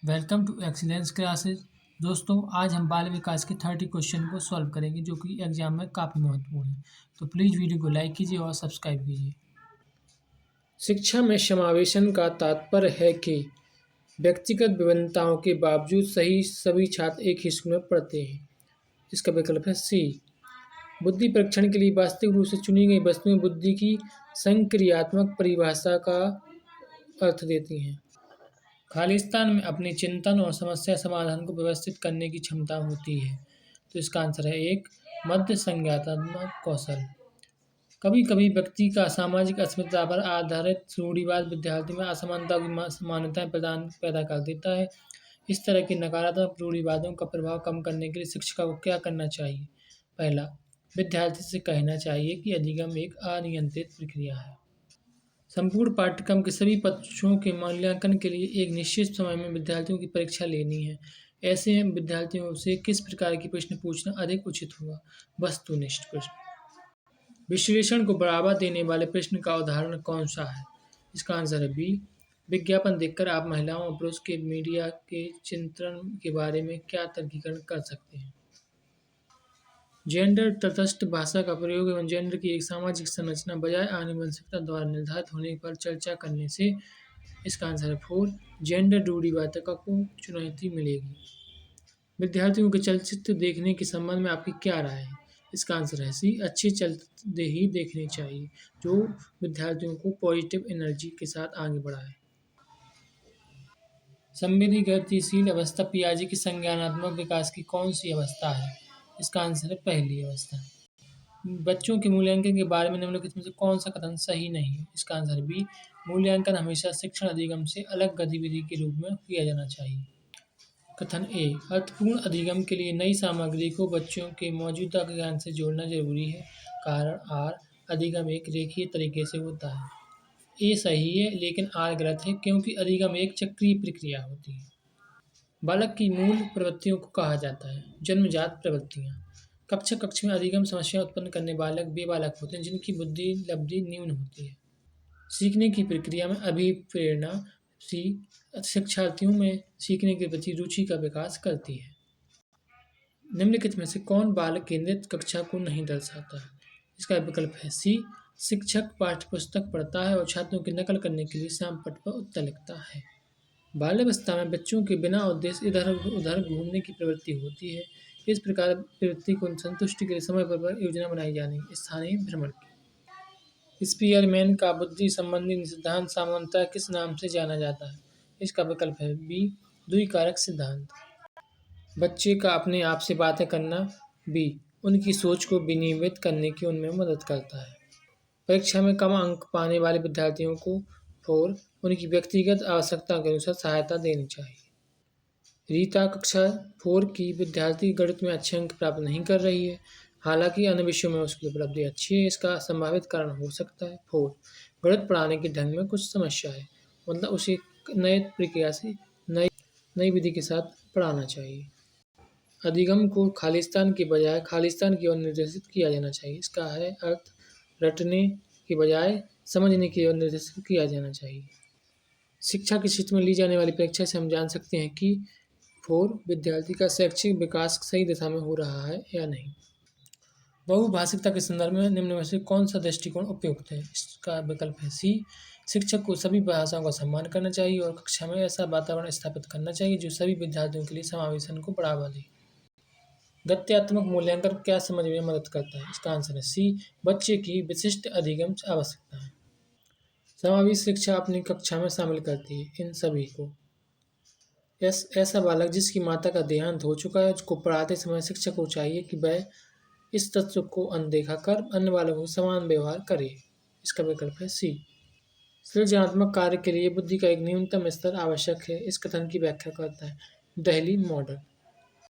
Welcome to excellence classes. दोस्तों, आज हम बाल विकास के 30 क्वेश्चन को सॉल्व करेंगे जो कि एग्जाम में काफ़ी महत्वपूर्ण है। तो प्लीज़ वीडियो को लाइक कीजिए और सब्सक्राइब कीजिए। शिक्षा में समावेशन का तात्पर्य है कि व्यक्तिगत विभिन्नताओं के बावजूद सभी छात्र एक ही स्कूल में पढ़ते हैं। इसका विकल्प है सी। बुद्धि परीक्षण के लिए वास्तविक रूप से चुनी गई वस्तुएं बुद्धि की संक्रियात्मक परिभाषा का अर्थ देती हैं। खालिस्तान में अपनी चिंतन और समस्या समाधान को व्यवस्थित करने की क्षमता होती है। तो इसका आंसर है एक, मध्य संज्ञानात्मक कौशल। कभी कभी व्यक्ति का सामाजिक अस्मिता पर आधारित रूढ़िवाद विद्यार्थी में असमानता की मान्यताएं पैदा कर देता है। इस तरह के नकारात्मक रूढ़िवादों का प्रभाव कम करने के लिए शिक्षक को क्या करना चाहिए? पहला, विद्यार्थी से कहना चाहिए कि अधिगम एक अनियंत्रित प्रक्रिया है। संपूर्ण पाठ्यक्रम के सभी पक्षों के मूल्यांकन के लिए एक निश्चित समय में विद्यार्थियों की परीक्षा लेनी है। ऐसे में विद्यार्थियों से किस प्रकार के प्रश्न पूछना अधिक उचित होगा? वस्तुनिष्ठ प्रश्न। विश्लेषण को बढ़ावा देने वाले प्रश्न का उदाहरण कौन सा है? इसका आंसर है बी। विज्ञापन देखकर आप महिलाओं और पुरुष के मीडिया के चित्रण के बारे में क्या तर्कीकरण कर सकते हैं? जेंडर तटस्थ भाषा का प्रयोग एवं जेंडर की एक सामाजिक संरचना बजाय आनुवंशिकता द्वारा निर्धारित होने पर चर्चा करने से इसका आंसर है 4। जेंडर रूढ़िवादिता को चुनौती मिलेगी। विद्यार्थियों के चलचित्र देखने के संबंध में आपकी क्या राय है? इसका आंसर है सी। अच्छे चलचित्र ही देखने चाहिए जो विद्यार्थियों को पॉजिटिव एनर्जी के साथ आगे बढ़ाए। संवेदी गतिशील अवस्था पियाजे की संज्ञानात्मक विकास की कौन सी अवस्था है? इसका आंसर है पहली अवस्था। बच्चों के मूल्यांकन के बारे में निम्नलिखित में से कौन सा कथन सही नहीं है? इसका आंसर है बी। मूल्यांकन हमेशा शिक्षण अधिगम से अलग गतिविधि के रूप में किया जाना चाहिए। कथन ए, अर्थपूर्ण अधिगम के लिए नई सामग्री को बच्चों के मौजूदा ज्ञान से जोड़ना जरूरी है। कारण आर, अधिगम एक रेखीय तरीके से होता है। ए सही है लेकिन आर गलत है क्योंकि अधिगम एक चक्रीय प्रक्रिया होती है। बालक की मूल प्रवृत्तियों को कहा जाता है जन्मजात प्रवृत्तियाँ। कक्ष में अधिगम समस्या उत्पन्न करने बालक वे बालक होते हैं जिनकी बुद्धि लब्धि न्यून होती है। सीखने की प्रक्रिया में अभिप्रेरणा सी शिक्षार्थियों में सीखने के प्रति रुचि का विकास करती है। निम्नलिखित में से कौन बालक केंद्रित कक्षा को नहीं दर्शाता है? इसका विकल्प है सी। शिक्षक पाठ्यपुस्तक पढ़ता है और छात्रों की नकल करने के लिए श्यामपट्ट पर उत्तर लिखता है। बाल्यावस्था में बच्चों के बिना उद्देश्य इधर उधर घूमने की प्रवृत्ति होती है। इस प्रकार प्रवृत्ति को संतुष्टि के लिए समय पर योजना बनाई जानी स्थानीय भ्रमण की। स्पीयरमैन का बुद्धि संबंधी सिद्धांत सामान्यतः किस नाम से जाना जाता है? इसका विकल्प है बी। द्विकारक सिद्धांत। बच्चे का अपने आप से बातें करना बी। उनकी सोच को विनियमित करने की उनमें मदद करता है। परीक्षा में कम अंक पाने वाले विद्यार्थियों को 4 उनकी व्यक्तिगत आवश्यकता के अनुसार सहायता देनी चाहिए। रीता कक्षा 4 की विद्यार्थी गणित में अच्छे अंक प्राप्त नहीं कर रही है, हालांकि अन्य विषयों में उसकी उपलब्धि अच्छी है। इसका संभावित कारण हो सकता है 4 गणित पढ़ाने के ढंग में कुछ समस्या है, मतलब उसे नए प्रक्रिया से नई विधि के साथ पढ़ाना चाहिए। अधिगम को खालिस्तान के बजाय खालिस्तान की ओर निर्देशित किया जाना चाहिए। इसका है अर्थ रटने के बजाय समझने की ओर निर्देशित किया जाना चाहिए। शिक्षा के क्षेत्र में ली जाने वाली परीक्षा से हम जान सकते हैं कि 4 विद्यार्थी का शैक्षिक विकास सही दिशा में हो रहा है या नहीं। बहुभाषिकता के संदर्भ में निम्न में से कौन सा दृष्टिकोण उपयुक्त है? इसका विकल्प है सी। शिक्षक को सभी भाषाओं का सम्मान करना चाहिए और कक्षा में ऐसा वातावरण स्थापित करना चाहिए जो सभी विद्यार्थियों के लिए समावेशन को बढ़ावा दे। गत्यात्मक मूल्यांकन क्या समझ में मदद करता है? इसका आंसर है सी। बच्चे की विशिष्ट अधिगम आवश्यकता है। समावेश शिक्षा अपनी कक्षा में शामिल करती है इन सभी को। ऐसा बालक जिसकी माता का देहांत हो चुका है उसको पढ़ाते समय शिक्षक को चाहिए कि वह इस तत्व को अनदेखा कर अन्य बालकों से समान व्यवहार करे। इसका विकल्प है सी। सृजनात्मक कार्य के लिए बुद्धि का एक न्यूनतम स्तर आवश्यक है। इस कथन की व्याख्या करता है दिल्ली मॉडल।